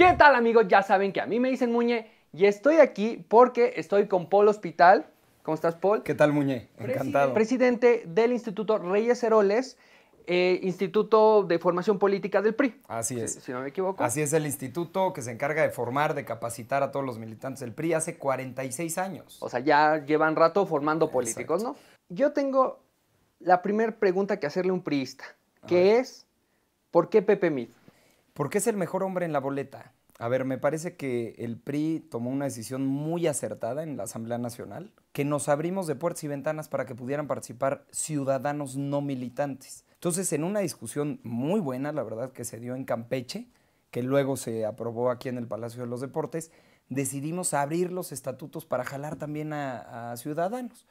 ¿Qué tal, amigos? Ya saben que a mí me dicen Muñe y estoy aquí porque estoy con Paul Hospital. ¿Cómo estás, Paul? ¿Qué tal, Muñe? Encantado. Presidente del Instituto Reyes Heroles, Instituto de Formación Política del PRI. Así es. Si no me equivoco. Así es el instituto que se encarga de formar, de capacitar a todos los militantes del PRI hace 46 años. O sea, ya llevan rato formando políticos, Exacto. ¿no? Yo tengo la primera pregunta que hacerle a un priista, A que ver. es, ¿por qué Pepe Mid? ¿Por qué es el mejor hombre en la boleta? A ver, me parece que el PRI tomó una decisión muy acertada en la Asamblea Nacional, que nos abrimos de puertas y ventanas para que pudieran participar ciudadanos no militantes. Entonces, en una discusión muy buena, la verdad, que se dio en Campeche, que luego se aprobó aquí en el Palacio de los Deportes, decidimos abrir los estatutos para jalar también a ciudadanos.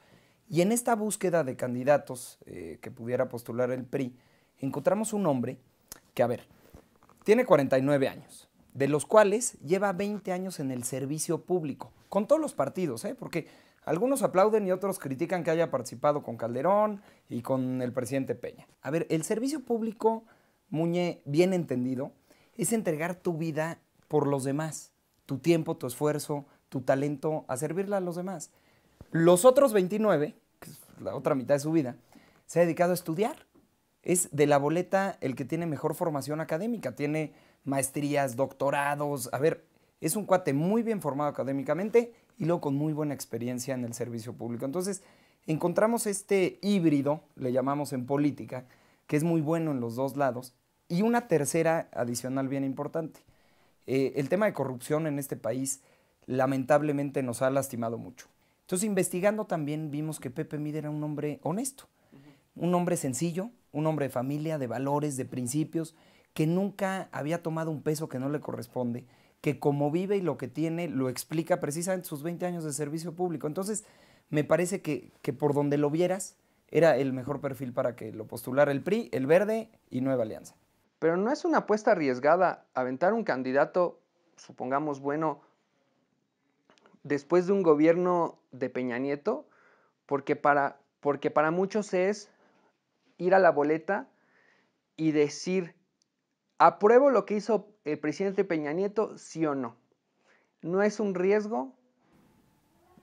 Y en esta búsqueda de candidatos que pudiera postular el PRI, encontramos un hombre que, a ver, tiene 49 años, de los cuales lleva 20 años en el servicio público, con todos los partidos, porque algunos aplauden y otros critican que haya participado con Calderón y con el presidente Peña. A ver, el servicio público, Muñe, bien entendido, es entregar tu vida por los demás, tu tiempo, tu esfuerzo, tu talento, a servirle a los demás. Los otros 29, que es la otra mitad de su vida, se ha dedicado a estudiar. Es de la boleta el que tiene mejor formación académica, tiene maestrías, doctorados. A ver, es un cuate muy bien formado académicamente y luego con muy buena experiencia en el servicio público. Entonces, encontramos este híbrido, le llamamos en política, que es muy bueno en los dos lados. Y una tercera adicional bien importante. El tema de corrupción en este país lamentablemente nos ha lastimado mucho. Entonces, investigando también vimos que Pepe Mid era un hombre honesto, un hombre sencillo, un hombre de familia, de valores, de principios, que nunca había tomado un peso que no le corresponde, que como vive y lo que tiene lo explica precisamente sus 20 años de servicio público. Entonces, me parece que por donde lo vieras, era el mejor perfil para que lo postulara el PRI, el Verde y Nueva Alianza. Pero no es una apuesta arriesgada aventar un candidato, supongamos, bueno, después de un gobierno de Peña Nieto, porque para muchos es ir a la boleta y decir, apruebo lo que hizo el presidente Peña Nieto, sí o no. ¿No es un riesgo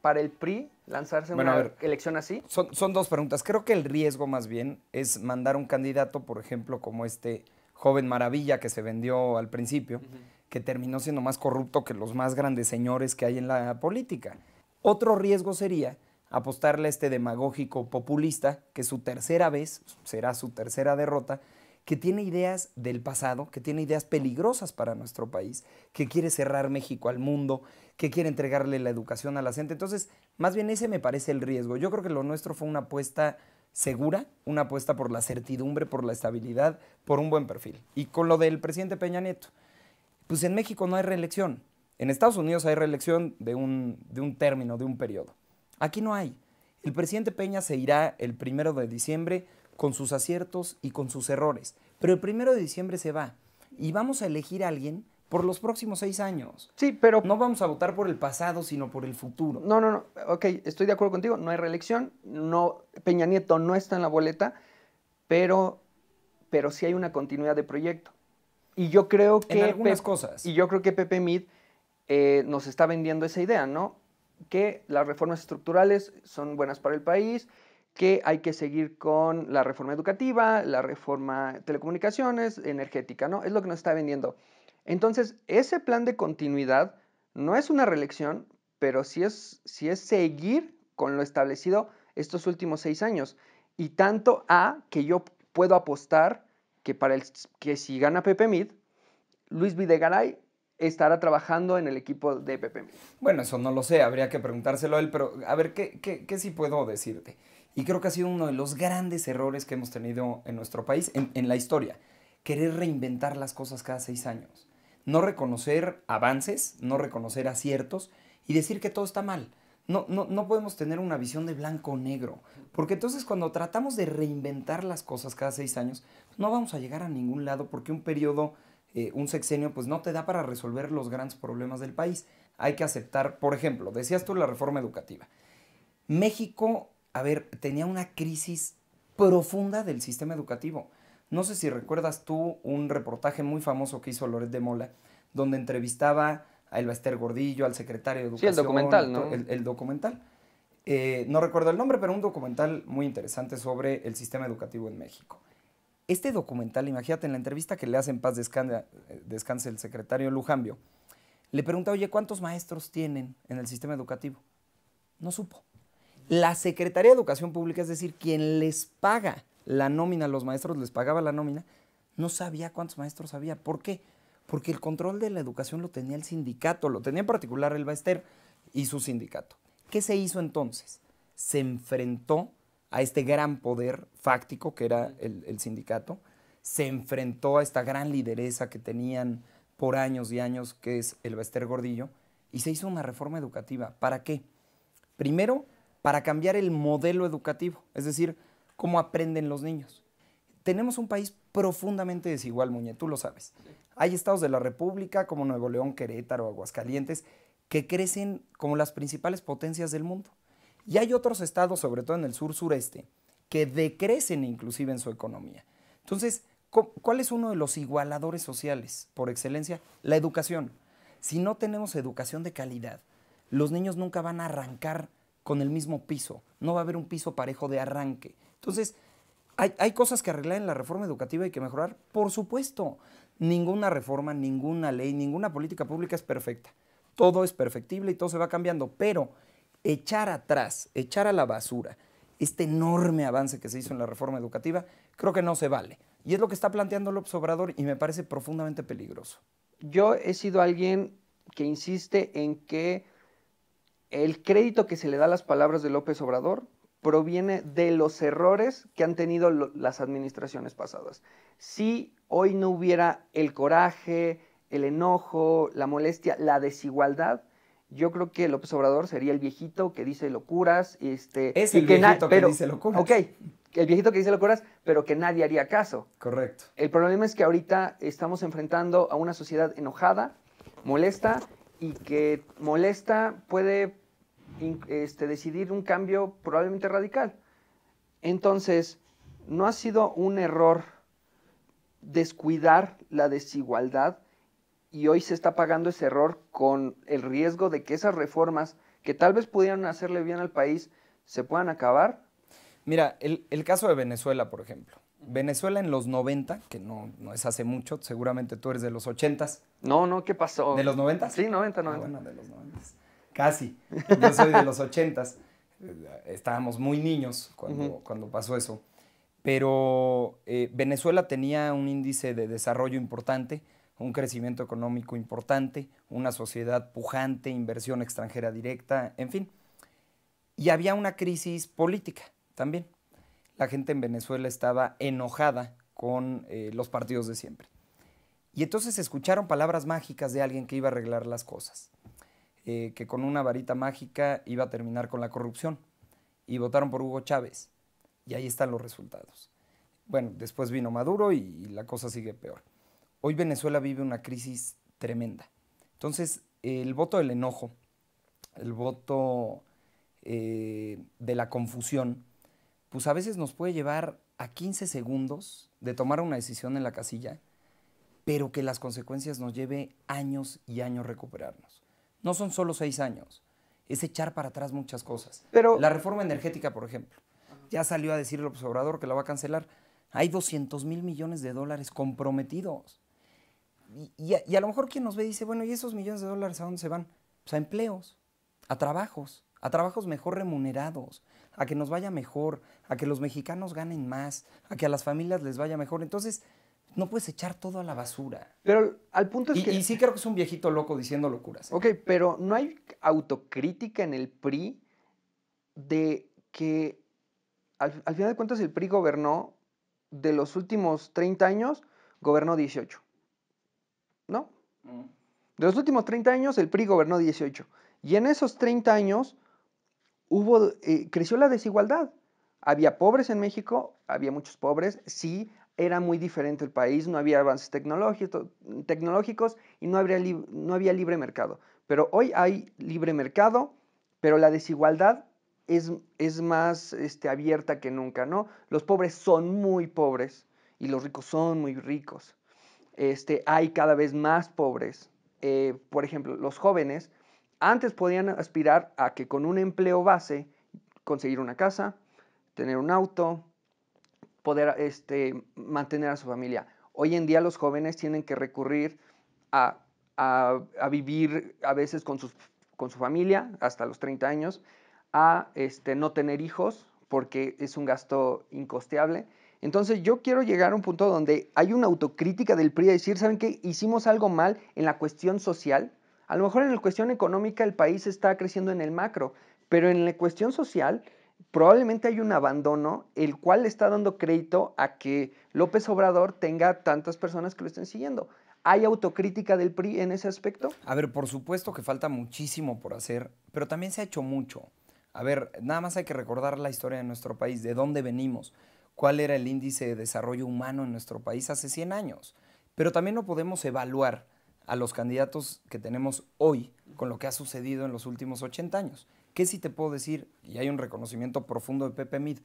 para el PRI lanzarse Bueno, una elección así? Son dos preguntas. Creo que el riesgo más bien es mandar un candidato, por ejemplo, como este joven maravilla que se vendió al principio, que terminó siendo más corrupto que los más grandes señores que hay en la política. Otro riesgo sería apostarle a este demagógico populista, que su tercera vez, será su tercera derrota, que tiene ideas del pasado, que tiene ideas peligrosas para nuestro país, que quiere cerrar México al mundo, que quiere entregarle la educación a la gente. Entonces, más bien ese me parece el riesgo. Yo creo que lo nuestro fue una apuesta segura, una apuesta por la certidumbre, por la estabilidad, por un buen perfil. Y con lo del presidente Peña Nieto, pues en México no hay reelección. En Estados Unidos hay reelección de un término, de un periodo. Aquí no hay. El presidente Peña se irá el 1 de diciembre con sus aciertos y con sus errores. Pero el 1 de diciembre se va. Y vamos a elegir a alguien por los próximos 6 años. Sí, pero no vamos a votar por el pasado, sino por el futuro. No. Ok, estoy de acuerdo contigo. No hay reelección. No, Peña Nieto no está en la boleta, pero sí hay una continuidad de proyecto. Y yo creo que en algunas cosas. Y yo creo que Pepe Mid nos está vendiendo esa idea, ¿no? Que las reformas estructurales son buenas para el país, que hay que seguir con la reforma educativa, la reforma de telecomunicaciones, energética, ¿no? Es lo que nos está vendiendo. Entonces, ese plan de continuidad no es una reelección, pero sí es seguir con lo establecido estos últimos 6 años. Y tanto que yo puedo apostar que si gana Pepe Mid, Luis Videgaray estará trabajando en el equipo de Pepe Mid. Bueno, eso no lo sé, habría que preguntárselo a él, pero a ver, ¿qué sí puedo decirte? Y creo que ha sido uno de los grandes errores que hemos tenido en nuestro país, en la historia. Querer reinventar las cosas cada 6 años. No reconocer avances, no reconocer aciertos y decir que todo está mal. No podemos tener una visión de blanco o negro, porque entonces cuando tratamos de reinventar las cosas cada 6 años, no vamos a llegar a ningún lado porque un periodo, un sexenio, pues no te da para resolver los grandes problemas del país. Hay que aceptar, por ejemplo, decías tú la reforma educativa. México, a ver, tenía una crisis profunda del sistema educativo. No sé si recuerdas tú un reportaje muy famoso que hizo Loret de Mola, donde entrevistaba a Elba Ester Gordillo, al secretario de Sí, el Educación. documental, ¿no? El documental. No recuerdo el nombre, pero un documental muy interesante sobre el sistema educativo en México. Este documental, imagínate, en la entrevista que le hace en paz descanse el secretario Lujambio, le pregunta, oye, ¿cuántos maestros tienen en el sistema educativo? No supo. La Secretaría de Educación Pública, es decir, quien les paga la nómina a los maestros, les pagaba la nómina, no sabía cuántos maestros había. ¿Por qué? Porque el control de la educación lo tenía el sindicato, lo tenía en particular el Baester y su sindicato. ¿Qué se hizo entonces? Se enfrentó a este gran poder fáctico que era el sindicato, se enfrentó a esta gran lideresa que tenían por años y años, que es el Baester Gordillo, y se hizo una reforma educativa. ¿Para qué? Primero, para cambiar el modelo educativo, es decir, cómo aprenden los niños. Tenemos un país profundamente desigual, Muñe, tú lo sabes. Sí. Hay estados de la República como Nuevo León, Querétaro, Aguascalientes, que crecen como las principales potencias del mundo. Y hay otros estados, sobre todo en el sur-sureste, que decrecen inclusive en su economía. Entonces, ¿cuál es uno de los igualadores sociales por excelencia? La educación. Si no tenemos educación de calidad, los niños nunca van a arrancar con el mismo piso. No va a haber un piso parejo de arranque. Entonces, ¿hay cosas que arreglar en la reforma educativa y que mejorar? Por supuesto. Ninguna reforma, ninguna ley, ninguna política pública es perfecta. Todo es perfectible y todo se va cambiando, pero echar atrás, echar a la basura este enorme avance que se hizo en la reforma educativa, creo que no se vale. Y es lo que está planteando López Obrador y me parece profundamente peligroso. Yo he sido alguien que insiste en que el crédito que se le da a las palabras de López Obrador proviene de los errores que han tenido las administraciones pasadas. Si hoy no hubiera el coraje, el enojo, la molestia, la desigualdad, yo creo que López Obrador sería el viejito que dice locuras. Es el viejito que dice locuras. Ok, el viejito que dice locuras, pero que nadie haría caso. Correcto. El problema es que ahorita estamos enfrentando a una sociedad enojada, molesta, y que molesta puede decidir un cambio probablemente radical. Entonces, no ha sido un error descuidar la desigualdad y hoy se está pagando ese error con el riesgo de que esas reformas que tal vez pudieran hacerle bien al país se puedan acabar. Mira, el caso de Venezuela, por ejemplo. Venezuela en los 90, que no es hace mucho, seguramente tú eres de los 80s. No, ¿qué pasó? ¿De los 90s? Sí, 90. Ah, bueno, de los 90s. Casi. Yo soy de los 80s. Estábamos muy niños cuando pasó eso. Pero Venezuela tenía un índice de desarrollo importante, un crecimiento económico importante, una sociedad pujante, inversión extranjera directa, en fin. Y había una crisis política también. La gente en Venezuela estaba enojada con los partidos de siempre. Y entonces escucharon palabras mágicas de alguien que iba a arreglar las cosas, que con una varita mágica iba a terminar con la corrupción. Y votaron por Hugo Chávez. Y ahí están los resultados. Bueno, después vino Maduro y la cosa sigue peor. Hoy Venezuela vive una crisis tremenda. Entonces, el voto del enojo, el voto de la confusión, pues a veces nos puede llevar a 15 segundos de tomar una decisión en la casilla, pero que las consecuencias nos lleve años y años recuperarnos. No son solo 6 años, es echar para atrás muchas cosas. Pero la reforma energética, por ejemplo, ya salió a decir López Obrador que la va a cancelar. Hay 200,000 millones de dólares comprometidos. Y a lo mejor quien nos ve dice, bueno, ¿y esos millones de dólares a dónde se van? Pues a empleos, a trabajos mejor remunerados, a que nos vaya mejor, a que los mexicanos ganen más, a que a las familias les vaya mejor. Entonces, no puedes echar todo a la basura. Pero al punto es que... Y sí creo que es un viejito loco diciendo locuras. Ok, pero no hay autocrítica en el PRI de que al final de cuentas el PRI gobernó, de los últimos 30 años, gobernó 18. ¿No? De los últimos 30 años el PRI gobernó 18. Y en esos 30 años creció la desigualdad. Había pobres en México, había muchos pobres, sí, era muy diferente el país, no había avances tecnológicos y no había libre mercado. Pero hoy hay libre mercado, pero la desigualdad es más abierta que nunca, ¿no? Los pobres son muy pobres y los ricos son muy ricos. Hay cada vez más pobres por ejemplo, los jóvenes antes podían aspirar a que con un empleo base conseguir una casa, tener un auto, poder mantener a su familia. Hoy en día los jóvenes tienen que recurrir a, a vivir a veces con su familia hasta los 30 años, a no tener hijos porque es un gasto incosteable. Entonces yo quiero llegar a un punto donde hay una autocrítica del PRI de decir, ¿saben qué? Hicimos algo mal en la cuestión social. A lo mejor en la cuestión económica el país está creciendo en el macro, pero en la cuestión social probablemente hay un abandono, el cual le está dando crédito a que López Obrador tenga tantas personas que lo estén siguiendo. ¿Hay autocrítica del PRI en ese aspecto? A ver, por supuesto que falta muchísimo por hacer, pero también se ha hecho mucho. A ver, nada más hay que recordar la historia de nuestro país, de dónde venimos, cuál era el índice de desarrollo humano en nuestro país hace 100 años. Pero también no podemos evaluar a los candidatos que tenemos hoy con lo que ha sucedido en los últimos 80 años. ¿Qué sí te puedo decir? Y hay un reconocimiento profundo de Pepe Mid.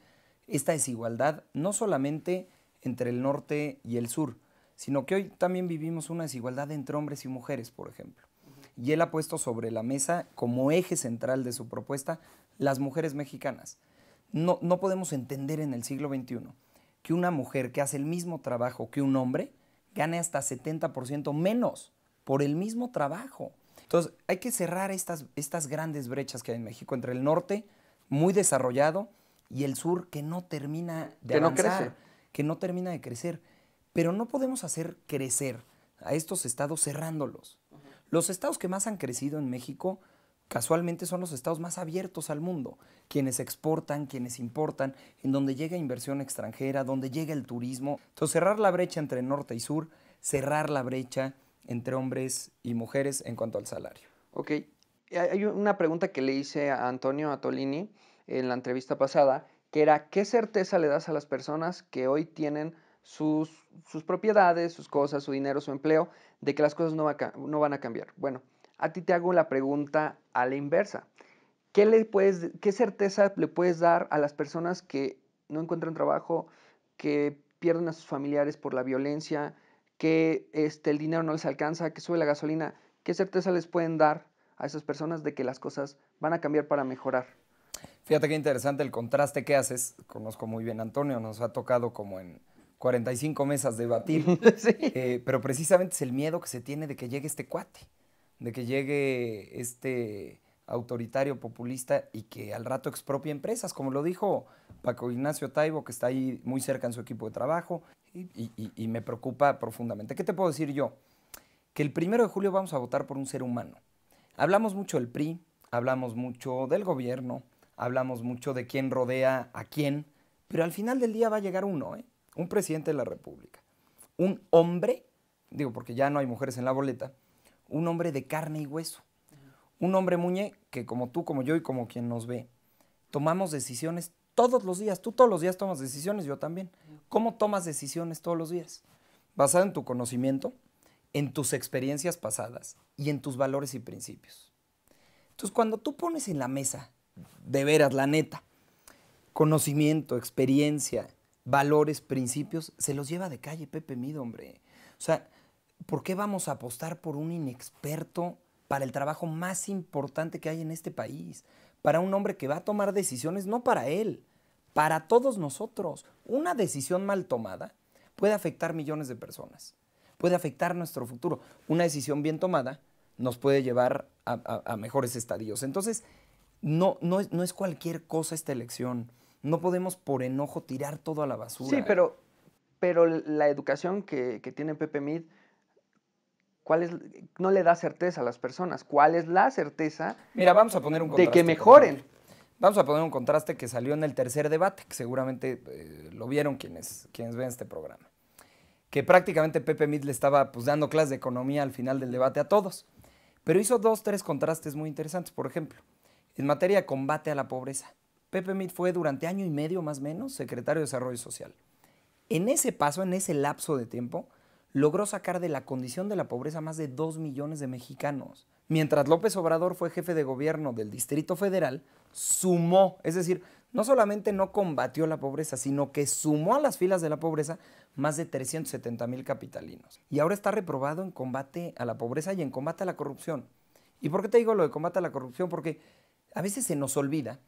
Esta desigualdad no solamente entre el norte y el sur, sino que hoy también vivimos una desigualdad entre hombres y mujeres, por ejemplo. Y él ha puesto sobre la mesa como eje central de su propuesta las mujeres mexicanas. No podemos entender en el siglo XXI que una mujer que hace el mismo trabajo que un hombre gane hasta 70% menos por el mismo trabajo. Entonces, hay que cerrar estas grandes brechas que hay en México entre el norte, muy desarrollado, y el sur, que no termina de avanzar, que no termina de crecer. Pero no podemos hacer crecer a estos estados cerrándolos. Los estados que más han crecido en México casualmente son los estados más abiertos al mundo, quienes exportan, quienes importan, en donde llega inversión extranjera, donde llega el turismo. Entonces, cerrar la brecha entre norte y sur, cerrar la brecha entre hombres y mujeres en cuanto al salario. Ok, hay una pregunta que le hice a Antonio Atolini en la entrevista pasada, que era, ¿qué certeza le das a las personas que hoy tienen sus propiedades, sus cosas, su dinero, su empleo, de que las cosas no van a cambiar? Bueno, a ti te hago la pregunta a la inversa. ¿Qué certeza le puedes dar a las personas que no encuentran trabajo, que pierden a sus familiares por la violencia, que el dinero no les alcanza, que sube la gasolina? ¿Qué certeza les pueden dar a esas personas de que las cosas van a cambiar para mejorar? Fíjate qué interesante el contraste que haces. Conozco muy bien a Antonio, nos ha tocado como en 45 mesas debatir, Sí. pero precisamente es el miedo que se tiene de que llegue este cuate, de que llegue este autoritario populista y que al rato expropie empresas, como lo dijo Paco Ignacio Taibo, que está ahí muy cerca en su equipo de trabajo, y me preocupa profundamente. ¿Qué te puedo decir yo? Que el 1 de julio vamos a votar por un ser humano. Hablamos mucho del PRI, hablamos mucho del gobierno, hablamos mucho de quién rodea a quién, pero al final del día va a llegar uno, un presidente de la República, un hombre, digo porque ya no hay mujeres en la boleta, un hombre de carne y hueso, un hombre, Muñe, que como tú, como yo y como quien nos ve, tomamos decisiones todos los días. Tú todos los días tomas decisiones, yo también. ¿Cómo tomas decisiones todos los días? Basado en tu conocimiento, en tus experiencias pasadas y en tus valores y principios. Entonces, cuando tú pones en la mesa, de veras, la neta, conocimiento, experiencia, valores, principios, se los lleva de calle Pepe Mid, hombre. O sea, ¿por qué vamos a apostar por un inexperto para el trabajo más importante que hay en este país? Para un hombre que va a tomar decisiones no para él, para todos nosotros. Una decisión mal tomada puede afectar millones de personas, puede afectar nuestro futuro. Una decisión bien tomada nos puede llevar a mejores estadios. Entonces, no es cualquier cosa esta elección. No podemos por enojo tirar todo a la basura. Sí, pero la educación que tiene Pepe Mid, no le da certeza a las personas. ¿Cuál es la certeza? Mira, vamos a poner un contraste. De que mejoren. Vamos a poner un contraste que salió en el tercer debate, que seguramente lo vieron quienes ven este programa. Que prácticamente Pepe Mid le estaba dando clases de economía al final del debate a todos. Pero hizo 2, 3 contrastes muy interesantes. Por ejemplo, en materia de combate a la pobreza, Pepe Mid fue durante año y medio más o menos secretario de Desarrollo Social. En ese paso, en ese lapso de tiempo, logró sacar de la condición de la pobreza a más de 2 millones de mexicanos. Mientras López Obrador fue jefe de gobierno del Distrito Federal, sumó, es decir, no solamente no combatió la pobreza, sino que sumó a las filas de la pobreza más de 370,000 capitalinos. Y ahora está reprobado en combate a la pobreza y en combate a la corrupción. ¿Y por qué te digo lo de combate a la corrupción? Porque a veces se nos olvida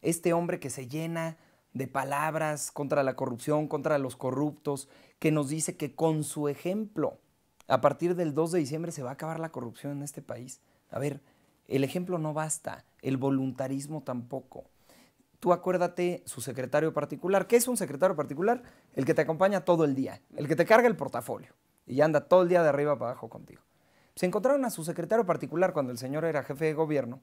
este hombre que se llena de palabras contra la corrupción, contra los corruptos, que nos dice que con su ejemplo, a partir del 2 de diciembre se va a acabar la corrupción en este país. A ver, el ejemplo no basta, el voluntarismo tampoco. Tú acuérdate su secretario particular. ¿Qué es un secretario particular? El que te acompaña todo el día, el que te carga el portafolio y anda todo el día de arriba para abajo contigo. Se encontraron a su secretario particular cuando el señor era jefe de gobierno,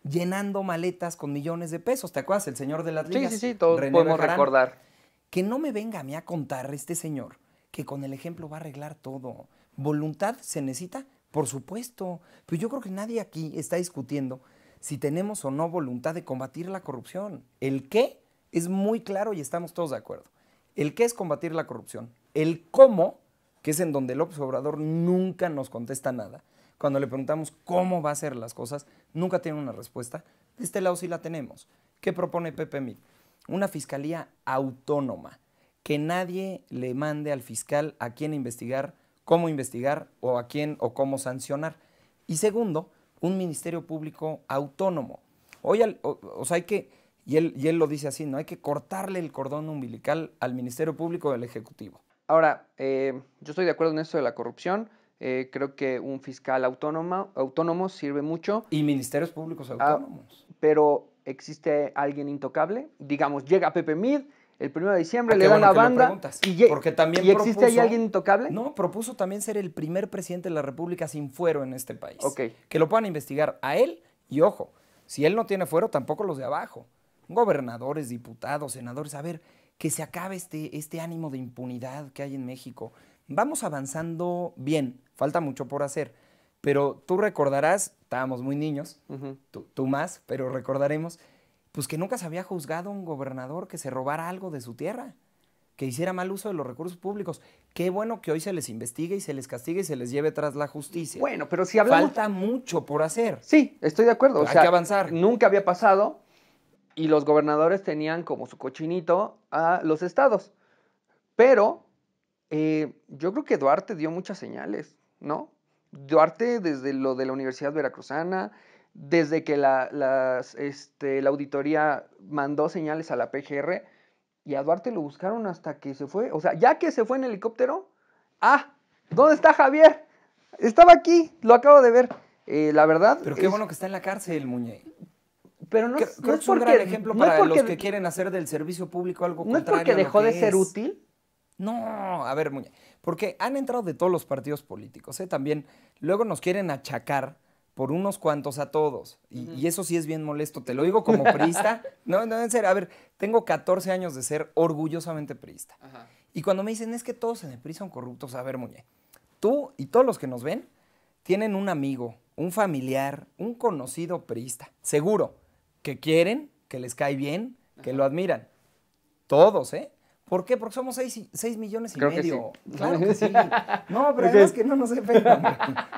llenando maletas con millones de pesos. ¿Te acuerdas? El señor de las ligas. Sí, todos podemos recordar. Que no me venga a mí a contar este señor que con el ejemplo va a arreglar todo. ¿Voluntad se necesita? Por supuesto. Pero yo creo que nadie aquí está discutiendo si tenemos o no voluntad de combatir la corrupción. El qué es muy claro y estamos todos de acuerdo. El qué es combatir la corrupción. El cómo, que es en donde López Obrador nunca nos contesta nada. Cuando le preguntamos cómo va a hacer las cosas, nunca tiene una respuesta. De este lado sí la tenemos. ¿Qué propone Pepe Mit? Una fiscalía autónoma. Que nadie le mande al fiscal a quién investigar, cómo investigar o a quién o cómo sancionar. Y segundo, un ministerio público autónomo. Hoy, o sea, hay que, y él lo dice así, ¿no? Hay que cortarle el cordón umbilical al Ministerio Público del Ejecutivo. Ahora, yo estoy de acuerdo en esto de la corrupción. Creo que un fiscal autónomo sirve mucho. Y ministerios públicos autónomos. Pero ¿existe alguien intocable? Digamos, llega Pepe Mit, el 1 de diciembre le dan la banda. Porque también ¿Y existe ahí alguien intocable? No, propuso también ser el primer presidente de la República sin fuero en este país. Okay. Que lo puedan investigar a él y, ojo, si él no tiene fuero, tampoco los de abajo. Gobernadores, diputados, senadores, a ver, que se acabe este ánimo de impunidad que hay en México. Vamos avanzando bien, falta mucho por hacer, pero tú recordarás, estábamos muy niños, tú más, pero recordaremos, pues que nunca se había juzgado a un gobernador que se robara algo de su tierra, que hiciera mal uso de los recursos públicos. Qué bueno que hoy se les investigue y se les castigue y se les lleve tras la justicia. Bueno, pero si hablamos... Falta mucho por hacer. Sí, estoy de acuerdo. Hay que avanzar. Nunca había pasado y los gobernadores tenían como su cochinito a los estados. Pero yo creo que Duarte dio muchas señales, ¿no? Duarte desde lo de la Universidad Veracruzana, desde que la auditoría mandó señales a la PGR, y a Duarte lo buscaron hasta que se fue. O sea, ya que se fue en helicóptero, ¿dónde está Javier? Estaba aquí, lo acabo de ver. La verdad... Pero qué bueno que está en la cárcel, Muñe. Pero no, creo no es un gran ejemplo para los que quieren hacer del servicio público algo contrario. ¿No es porque dejó de ser útil? No, a ver, Muñe, porque han entrado de todos los partidos políticos, ¿eh? También luego nos quieren achacar por unos cuantos a todos, y eso sí es bien molesto, te lo digo como priista. No, en serio, a ver, tengo 14 años de ser orgullosamente priista. Ajá. Y cuando me dicen, es que todos en el PRI son corruptos, a ver, Muñe, tú y todos los que nos ven tienen un amigo, un familiar, un conocido priista, seguro, que quieren, que les cae bien, que lo admiran. Todos, ¿eh? ¿Por qué? Porque somos 6 millones y Creo medio. Que sí. Claro que sí. No, pero además que no nos sepan.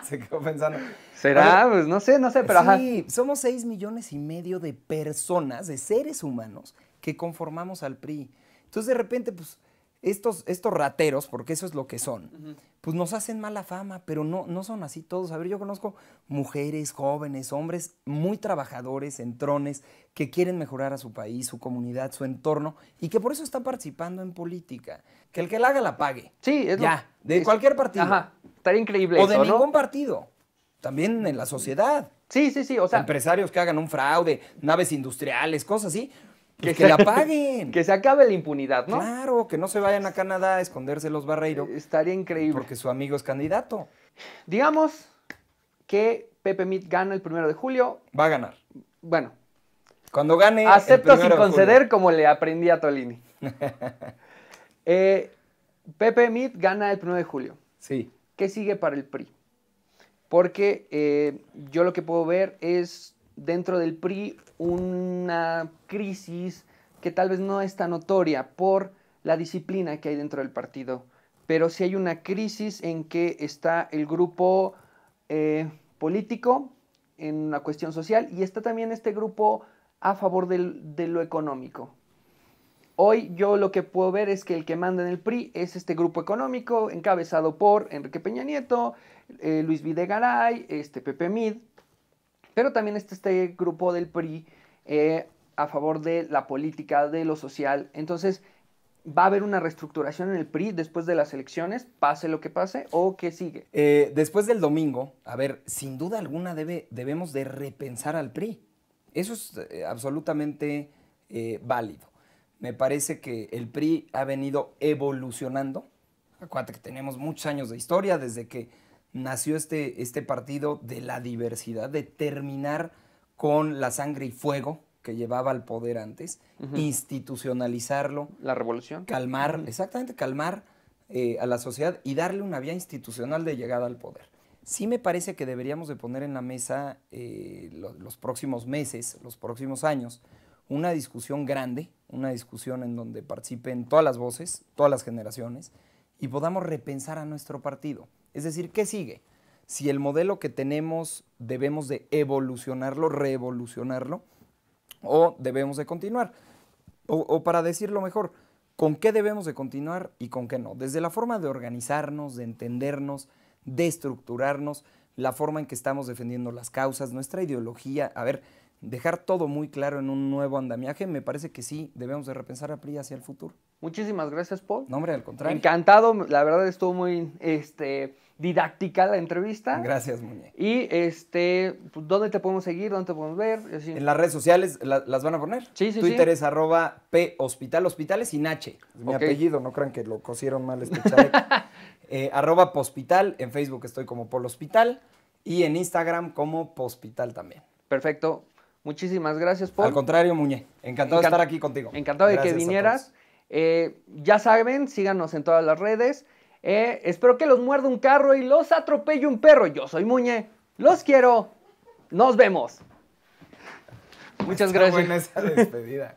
Se quedó pensando. ¿Será? Pues no sé, pero ajá. Sí, somos 6 millones y medio de personas, de seres humanos, que conformamos al PRI. Entonces, de repente, pues, estos rateros, porque eso es lo que son, pues nos hacen mala fama, pero no son así todos. A ver, yo conozco mujeres, jóvenes, hombres muy trabajadores, entrones, que quieren mejorar a su país, su comunidad, su entorno, y que por eso están participando en política. Que el que la haga la pague. Sí, de cualquier partido. Ajá, estaría increíble o de ningún partido. También en la sociedad. Sí, o sea. Empresarios que hagan un fraude, naves industriales, cosas así. Pues que la paguen. Que se acabe la impunidad, ¿no? Claro, que no se vayan a Canadá a esconderse los Barreiro. Estaría increíble. Porque su amigo es candidato. Digamos que Pepe Mit gana el 1 de julio. Va a ganar. Bueno. Cuando gane. Acepto sin conceder, como le aprendí a Tolini. Pepe Mit gana el 1 de julio. Sí. ¿Qué sigue para el PRI? Porque yo lo que puedo ver es dentro del PRI una crisis que tal vez no es tan notoria por la disciplina que hay dentro del partido, pero sí hay una crisis en que está el grupo político en una cuestión social y está también este grupo a favor de lo económico. Hoy yo lo que puedo ver es que el que manda en el PRI es este grupo económico encabezado por Enrique Peña Nieto, Luis Videgaray, Pepe Mid, pero también está este grupo del PRI a favor de la política, de lo social. Entonces, ¿va a haber una reestructuración en el PRI después de las elecciones, pase lo que pase, o qué sigue? Después del domingo, a ver, sin duda alguna debemos de repensar al PRI. Eso es absolutamente válido. Me parece que el PRI ha venido evolucionando. Acuérdate que tenemos muchos años de historia desde que nació este partido de la diversidad, de terminar con la sangre y fuego que llevaba al poder antes, institucionalizarlo. La revolución. Calmar, exactamente, calmar a la sociedad y darle una vía institucional de llegada al poder. Sí me parece que deberíamos de poner en la mesa los próximos meses, los próximos años, una discusión grande, una discusión en donde participen todas las voces, todas las generaciones, y podamos repensar a nuestro partido. Es decir, ¿qué sigue? Si el modelo que tenemos debemos de evolucionarlo, revolucionarlo, o debemos de continuar. O para decirlo mejor, ¿con qué debemos de continuar y con qué no? Desde la forma de organizarnos, de entendernos, de estructurarnos, la forma en que estamos defendiendo las causas, nuestra ideología, a ver, dejar todo muy claro en un nuevo andamiaje, me parece que sí, debemos de repensar a PRI hacia el futuro. Muchísimas gracias, Paul. No, hombre, al contrario. Encantado, la verdad estuvo muy didáctica la entrevista. Gracias, Muñe. Y pues, ¿dónde te podemos seguir? ¿Dónde te podemos ver? Así. En las redes sociales, ¿las van a poner? Sí, sí, Twitter sí. es @phospital, hospital es sin H. Es mi Okay. apellido, no crean que lo cosieron mal este chaleco. @pospital, en Facebook estoy como Pol Hospital y en Instagram como Pospital también. Perfecto. Muchísimas gracias, Paul. Al contrario, Muñe, encantado de estar aquí contigo. Encantado de que vinieras. Ya saben, síganos en todas las redes. Espero que los muerda un carro y los atropelle un perro. Yo soy Muñe. Los quiero. Nos vemos. Muchas gracias. Está buena esa despedida.